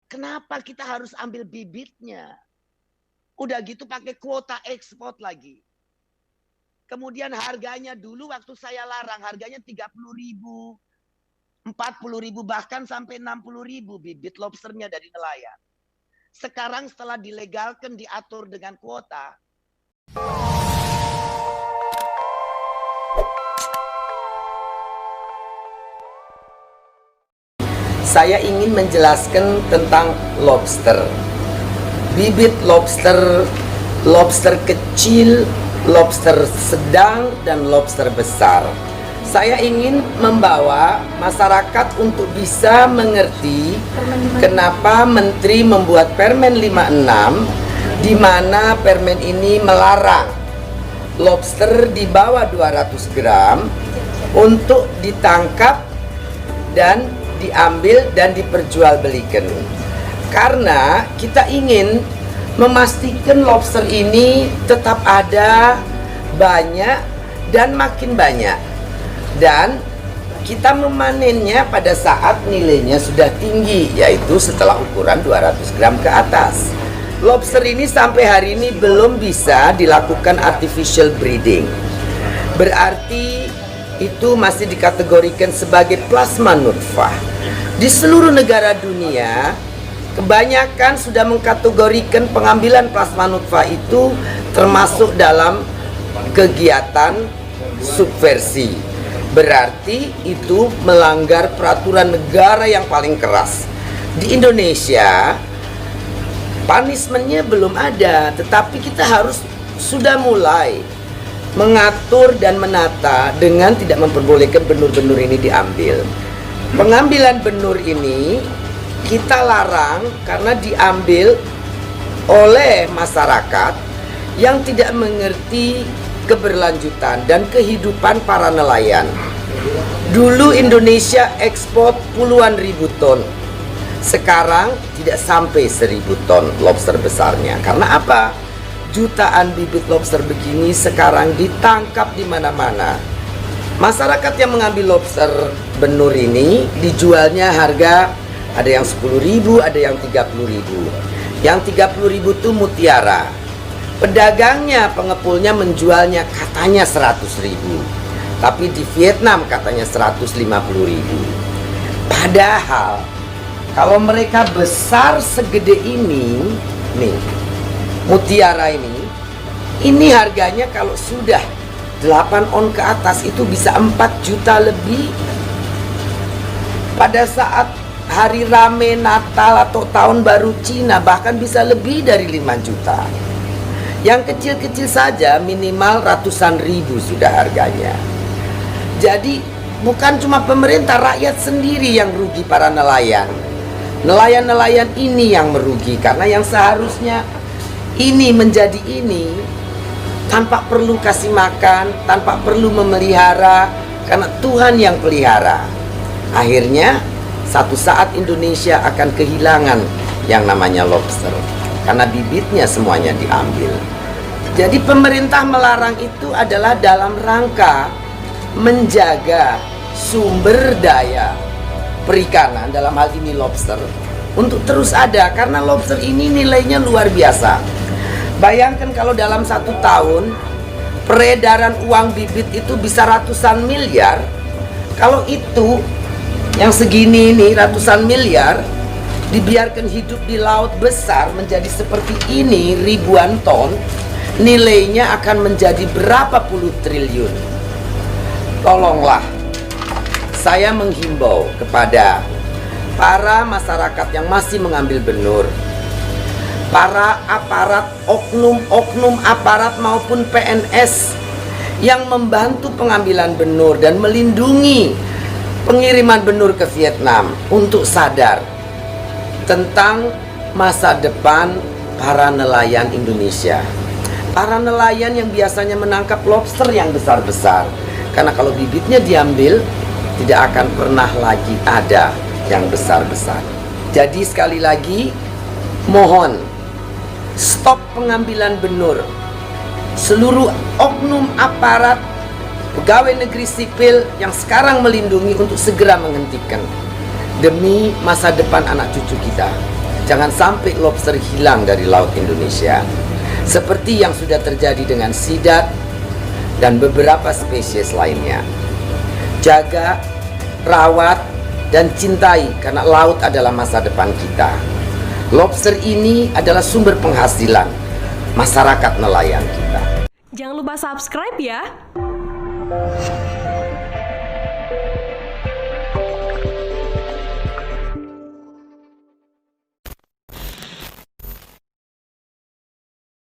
Kenapa kita harus ambil bibitnya? Udah gitu pakai kuota ekspor lagi. Kemudian harganya dulu waktu saya larang harganya 30.000, 40.000, bahkan sampai 60.000 bibit lobsternya dari nelayan. Sekarang setelah dilegalkan, diatur dengan kuota. Saya ingin menjelaskan tentang lobster. Bibit lobster, lobster kecil, lobster sedang, dan lobster besar. Saya ingin membawa masyarakat untuk bisa mengerti kenapa Menteri membuat Permen 56, di mana permen ini melarang lobster di bawah 200 gram untuk ditangkap dan diambil dan diperjualbelikan. Karena kita ingin memastikan lobster ini tetap ada, banyak, dan makin banyak. Dan kita memanennya pada saat nilainya sudah tinggi, yaitu setelah ukuran 200 gram ke atas. Lobster ini sampai hari ini belum bisa dilakukan artificial breeding. Berarti itu masih dikategorikan sebagai plasma nutfah. Di seluruh negara dunia, kebanyakan sudah mengkategorikan pengambilan plasma nutfah itu termasuk dalam kegiatan subversi. Berarti itu melanggar peraturan negara yang paling keras. Di Indonesia, punishment-nya belum ada, tetapi kita harus sudah mulai mengatur dan menata dengan tidak memperbolehkan benur-benur ini diambil. Pengambilan benur ini kita larang karena diambil oleh masyarakat yang tidak mengerti keberlanjutan dan kehidupan para nelayan. Dulu Indonesia ekspor puluhan ribu ton. Sekarang tidak sampai 1.000 ton lobster besarnya. Karena apa? Jutaan bibit lobster begini sekarang ditangkap di mana-mana. Masyarakat yang mengambil lobster benur ini dijualnya harga ada yang 10.000, ada yang 30.000. Yang 30.000 itu mutiara. Pedagangnya, pengepulnya menjualnya katanya 100.000. Tapi di Vietnam katanya 150.000. Padahal kalau mereka besar segede ini, nih, mutiara ini harganya kalau sudah 8 on ke atas itu bisa 4 juta lebih. Pada saat hari rame Natal atau tahun baru Cina bahkan bisa lebih dari 5 juta. Yang kecil-kecil saja minimal ratusan ribu sudah harganya. Jadi bukan cuma pemerintah, rakyat sendiri yang rugi, para nelayan. Nelayan-nelayan ini yang merugi karena yang seharusnya ini menjadi ini tanpa perlu kasih makan, tanpa perlu memelihara, karena Tuhan yang pelihara. Akhirnya satu saat Indonesia akan kehilangan yang namanya lobster karena bibitnya semuanya diambil. Jadi pemerintah melarang itu adalah dalam rangka menjaga sumber daya perikanan, dalam hal ini lobster, untuk terus ada, karena lobster ini nilainya luar biasa. Bayangkan kalau dalam 1 tahun peredaran uang bibit itu bisa ratusan miliar. Kalau itu yang segini ini ratusan miliar dibiarkan hidup di laut besar menjadi seperti ini ribuan ton, nilainya akan menjadi berapa puluh triliun. Tolonglah, saya menghimbau kepada para masyarakat yang masih mengambil benur, para aparat, oknum aparat maupun PNS yang membantu pengambilan benur dan melindungi pengiriman benur ke Vietnam untuk sadar tentang masa depan para nelayan Indonesia. Para nelayan yang biasanya menangkap lobster yang besar-besar. Karena kalau bibitnya diambil, tidak akan pernah lagi ada yang besar-besar. Jadi sekali lagi, mohon stop pengambilan benur. Seluruh oknum aparat, pegawai negeri sipil yang sekarang melindungi untuk segera menghentikan demi masa depan anak cucu kita. Jangan sampai lobster hilang dari laut Indonesia, seperti yang sudah terjadi dengan sidat dan beberapa spesies lainnya. Jaga, rawat, dan cintai karena laut adalah masa depan kita. Lobster ini adalah sumber penghasilan masyarakat nelayan kita. Jangan lupa subscribe ya.